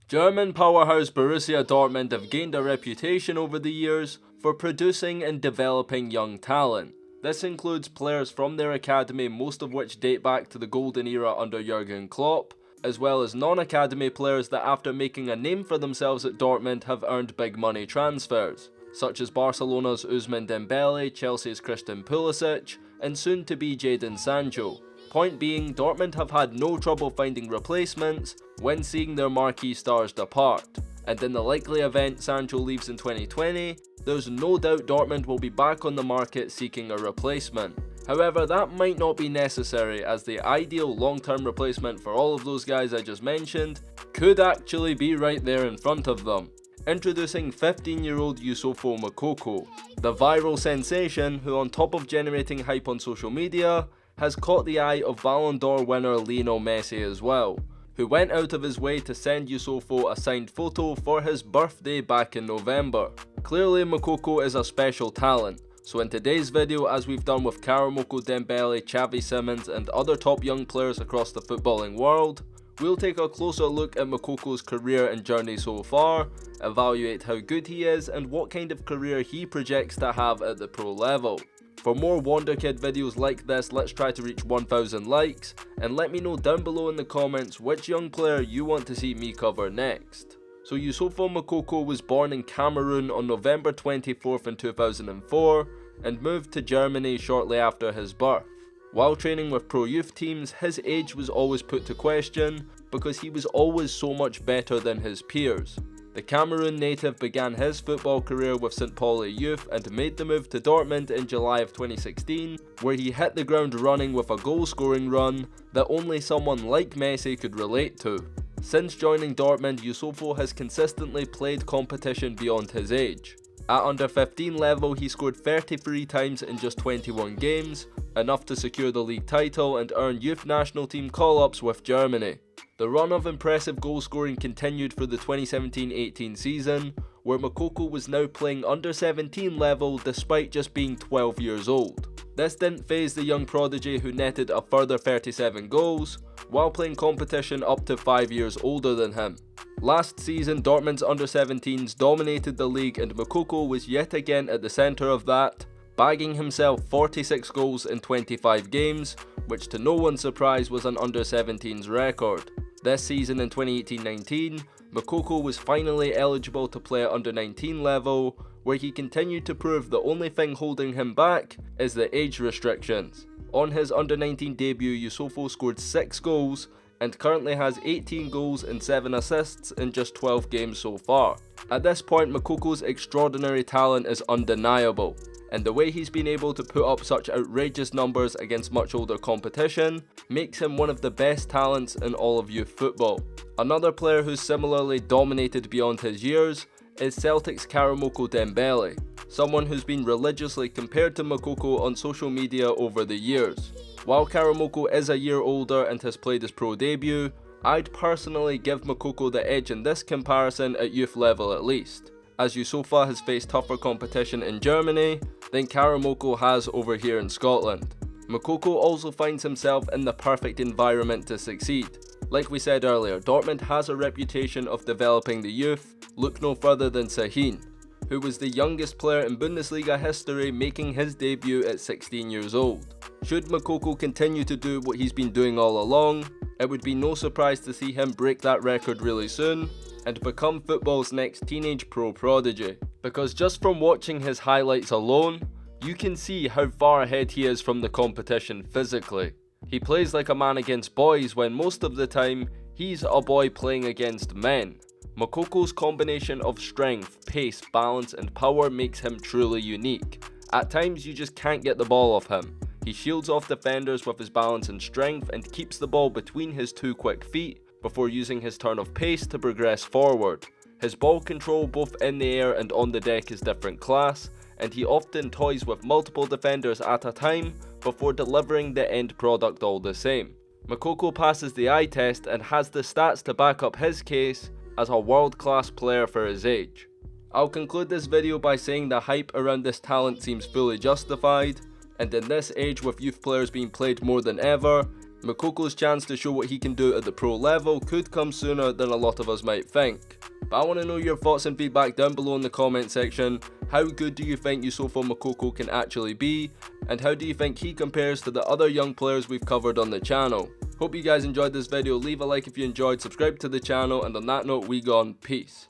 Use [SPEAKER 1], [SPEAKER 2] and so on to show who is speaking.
[SPEAKER 1] German powerhouse Borussia Dortmund have gained a reputation over the years for producing and developing young talent. This includes players from their academy, most of which date back to the golden era under Jurgen Klopp, as well as non-academy players that after making a name for themselves at Dortmund have earned big money transfers, such as Barcelona's Ousmane Dembele, Chelsea's Christian Pulusic, and soon to be Jadon Sancho. Point being, Dortmund have had no trouble finding replacements when seeing their marquee stars depart, and in the likely event Sancho leaves in 2020, there's no doubt Dortmund will be back on the market seeking a replacement. However, that might not be necessary, as the ideal long-term replacement for all of those guys I just mentioned could actually be right there in front of them. Introducing 15-year-old Youssoufa Moukoko, the viral sensation who, on top of generating hype on social media, has caught the eye of Ballon d'Or winner Lionel Messi as well, who went out of his way to send Youssoufa a signed photo for his birthday back in November. Clearly Moukoko is a special talent, so in today's video, as we've done with Karamoko Dembele, Xavi Simons and other top young players across the footballing world, we'll take a closer look at Moukoko's career and journey so far, evaluate how good he is and what kind of career he projects to have at the pro level. For more WONDERKID videos like this, let's try to reach 1000 likes, and let me know down below in the comments which young player you want to see me cover next. So Youssoufa Moukoko was born in Cameroon on November 24th in 2004 and moved to Germany shortly after his birth. While training with pro youth teams, his age was always put to question because he was always so much better than his peers. The Cameroon native began his football career with St. Pauli Youth and made the move to Dortmund in July of 2016, where he hit the ground running with a goal-scoring run that only someone like Messi could relate to. Since joining Dortmund, Youssoufa has consistently played competition beyond his age. At under 15 level, he scored 33 times in just 21 games, enough to secure the league title and earn youth national team call-ups with Germany. The run of impressive goal scoring continued for the 2017-18 season, where Moukoko was now playing under 17 level despite just being 12 years old. This didn't faze the young prodigy, who netted a further 37 goals, while playing competition up to 5 years older than him. Last season, Dortmund's under-17s dominated the league and Moukoko was yet again at the centre of that, bagging himself 46 goals in 25 games, which to no one's surprise was an under-17s record. This season in 2018-19, Moukoko was finally eligible to play at under-19 level, where he continued to prove the only thing holding him back is the age restrictions. On his under-19 debut, Youssoufa scored 6 goals and currently has 18 goals and 7 assists in just 12 games so far. At this point, Moukoko's extraordinary talent is undeniable, and the way he's been able to put up such outrageous numbers against much older competition makes him one of the best talents in all of youth football. Another player who's similarly dominated beyond his years is Celtic's Karamoko Dembele, someone who's been religiously compared to Moukoko on social media over the years. While Karamoko is a year older and has played his pro debut, I'd personally give Moukoko the edge in this comparison at youth level at least, as Youssoufa has faced tougher competition in Germany than Karamoko has over here in Scotland. Moukoko also finds himself in the perfect environment to succeed. Like we said earlier, Dortmund has a reputation of developing the youth. Look no further than Sahin, who was the youngest player in Bundesliga history, making his debut at 16 years old. Should Moukoko continue to do what he's been doing all along, it would be no surprise to see him break that record really soon and become football's next teenage pro prodigy. Because just from watching his highlights alone, you can see how far ahead he is from the competition physically. He plays like a man against boys when most of the time he's a boy playing against men. Moukoko's combination of strength, pace, balance and power makes him truly unique. At times you just can't get the ball off him. He shields off defenders with his balance and strength and keeps the ball between his two quick feet before using his turn of pace to progress forward. His ball control both in the air and on the deck is different class, and he often toys with multiple defenders at a time before delivering the end product all the same. Moukoko passes the eye test and has the stats to back up his case as a world-class player for his age. I'll conclude this video by saying the hype around this talent seems fully justified, and in this age with youth players being played more than ever, Moukoko's chance to show what he can do at the pro level could come sooner than a lot of us might think. But I want to know your thoughts and feedback down below in the comment section. How good do you think Youssoufa Moukoko can actually be, and how do you think he compares to the other young players we've covered on the channel? Hope you guys enjoyed this video. Leave a like if you enjoyed, subscribe to the channel, and on that note, we gone. Peace.